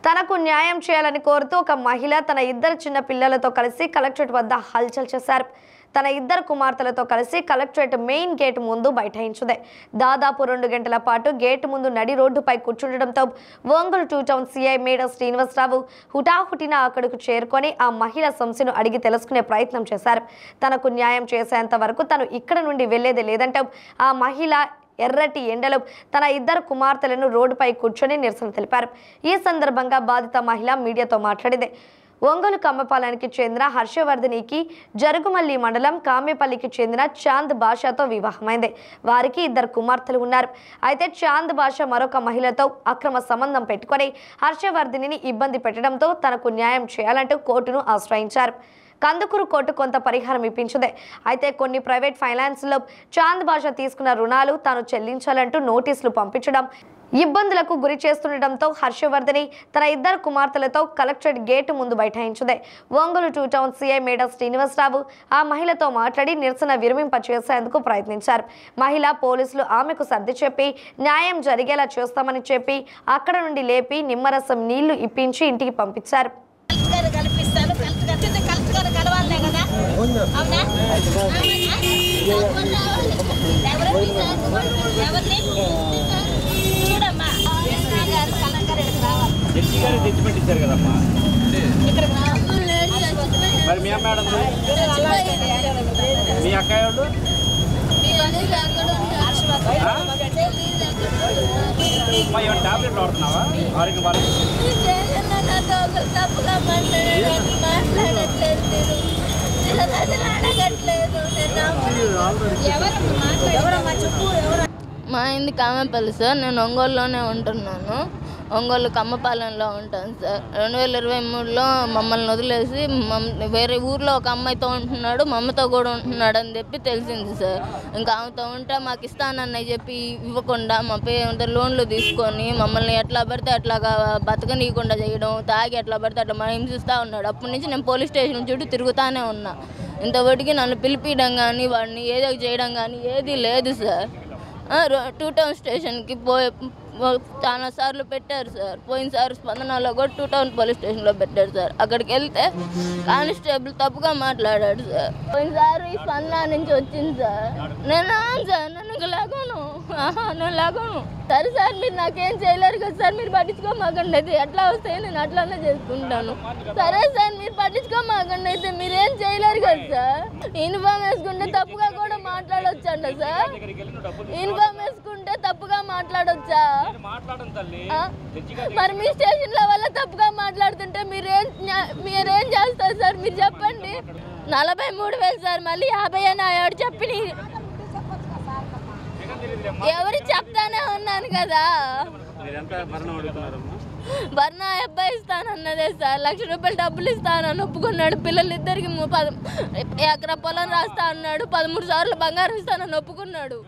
తనకు న్యాయం చేయాలని కోరుతూ ఒక మహిళ తన ఇద్దరు చిన్న పిల్లలతో కలిసి కలెక్టరేట్ వద్ద హల్చల్ చేశారు. తన ఇద్దరు కుమార్తెలతో కలిసి కలెక్టరేట్ మెయిన్ గేట్ ముందు బైఠాయించింది. దాదాపు 2 గంటల పాటు గేట్ ముందు నడి రోడ్డుపై కూర్చుండడంతో ఒంగోలు 2 టౌన్ సిఐ మేడ శ్రీనివాసరావు హుటాహుటిన అక్కడకు చేరుకొని ఆ మహిళ సమస్యను అడిగి తెలుసుకునే ప్రయత్నం చేశారు. తనకు న్యాయం చేసేంత వరకు తను ఇక్కడ నుండి వెళ్లేదే లేదంటూ ఆ మహిళ ఎర్రటి ఎండలో తన ఇద్దరు కుమార్తెలను రోడ్డుపై కూర్చొని నిరసన తెలిపారు. ఈ సందర్భంగా బాధిత మహిళ మీడియాతో మాట్లాడింది. ఒంగోలు కమ్మపాలెంకి చెందిన హర్షవర్ధనికి జరుగుమల్లి మండలం కామెపల్లికి చెందిన చాంద్ బాషాతో వివాహమైంది. వారికి 2 కుమార్తెలు ఉన్నారు. అయితే చాంద్ బాషా మరొక మహిళతో అక్రమ సంబంధం పెట్టుకొని హర్షవర్ధనిని ఇబ్బంది పెట్టడంతో తనకు న్యాయం చేయాలంటూ కోర్టును ఆశ్రయించారు. కందుకూరు కోర్టు కొంత పరిహారం ఇప్పించింది. అయితే కొన్ని ప్రైవేట్ ఫైనాన్స్లో చాంద్ బాషా తీసుకున్న రుణాలు తాను చెల్లించాలంటూ నోటీసులు పంపించడం ఇబ్బందులకు గురి చేస్తుండటంతో హర్షవర్ధని తన 2 కుమార్తెలతో కలెక్టరేట్ గేటు ముందు బైఠాయించింది. ఒంగోలు 2 టౌన్ సిఐ మేడ శ్రీనివాసరావు ఆ మహిళతో మాట్లాడి నిరసన విరమింపచేసేందుకు ప్రయత్నించారు. మహిళ పోలీసులు ఆమెకు సర్ది చెప్పి న్యాయం జరిగేలా చేస్తామని చెప్పి అక్కడ నుండి లేపి నిమ్మరసం నీళ్లు ఇప్పించి ఇంటికి పంపించారు. మరి మీ అమ్మ మీ అక్కయ్య టాబ్లెట్ వాడుతున్నావా? మా ఇంది కామెపల్లి సార్. నేను ఒంగోలులోనే ఉంటున్నాను. ఒంగోలు కమ్మపాలెంలో ఉంటాను సార్. 2023లో మమ్మల్ని వదిలేసి వేరే ఊర్లో ఒక అమ్మాయితో ఉంటున్నాడు, మా అమ్మతో కూడా ఉంటున్నాడు అని చెప్పి తెలిసింది సార్. ఇంకా ఆమెతో ఉంటే మాకు ఇస్తానని చెప్పి ఇవ్వకుండా మా లోన్లు తీసుకొని మమ్మల్ని ఎట్లా పడితే అట్లాగా బతకనీయకుండా చేయడం, తాగి ఎట్లా పడితే అట్లా మనం హింసిస్తూ ఉన్నాడు. అప్పటి నుంచి నేను పోలీస్ స్టేషన్ చుట్టూ తిరుగుతూనే ఉన్నా. ఇంతవరకు నన్ను పిలిపించడం కానీ వాడిని ఏదో చేయడం కానీ ఏది లేదు సార్. 2 టౌన్ స్టేషన్కి చాలా సార్లు పెట్టారు సార్. పోయినసారి స్పందనలో కూడా 2 టౌన్ పోలీస్ స్టేషన్లో పెట్టారు సార్. అక్కడికి వెళ్తే కానిస్టేబుల్ తప్పుగా మాట్లాడాడు సార్. పోయినసారి స్పందన నుంచి వచ్చింది సార్. నేను సార్ నన్ను లేకోను, నేను లేకోను. సరే సార్ మీరు నాకేం చేయలేరు కదా సార్, మీరు పట్టించుకోమాకండి. అయితే ఎట్లా వస్తాయి నేను అట్లానే చేసుకుంటాను. సరే సార్ మీరు పట్టించుకోమాకండి, అయితే మీరేం చేయలేరు కదా సార్. యూనిఫామ్ వేసుకుంటే తప్పుగా కూడా మాట్లాడొచ్చంట సార్. యూనిఫామ్ వేసుకుంటే తప్పుగా మాట్లాడొచ్చా? మరి మీ స్టేషన్ లో వల్ల తప్పుగా మాట్లాడుతుంటే మీరేం చేస్తారు సార్? మీరు చెప్పండి. 43,000 సార్, మళ్ళీ 50 అని ఆవిడ చెప్పి ఎవరు చెప్తానే ఉన్నాను కదా. బర్నా అబ్బాయి ఇస్తానన్నదే సార్. 1,00,000 రూపాయలు డబ్బులు ఇస్తానని ఒప్పుకున్నాడు. పిల్లలిద్దరికి 10 ఎకరా పొలం రాస్తా అన్నాడు. 13 సార్లు బంగారం ఇస్తానని ఒప్పుకున్నాడు.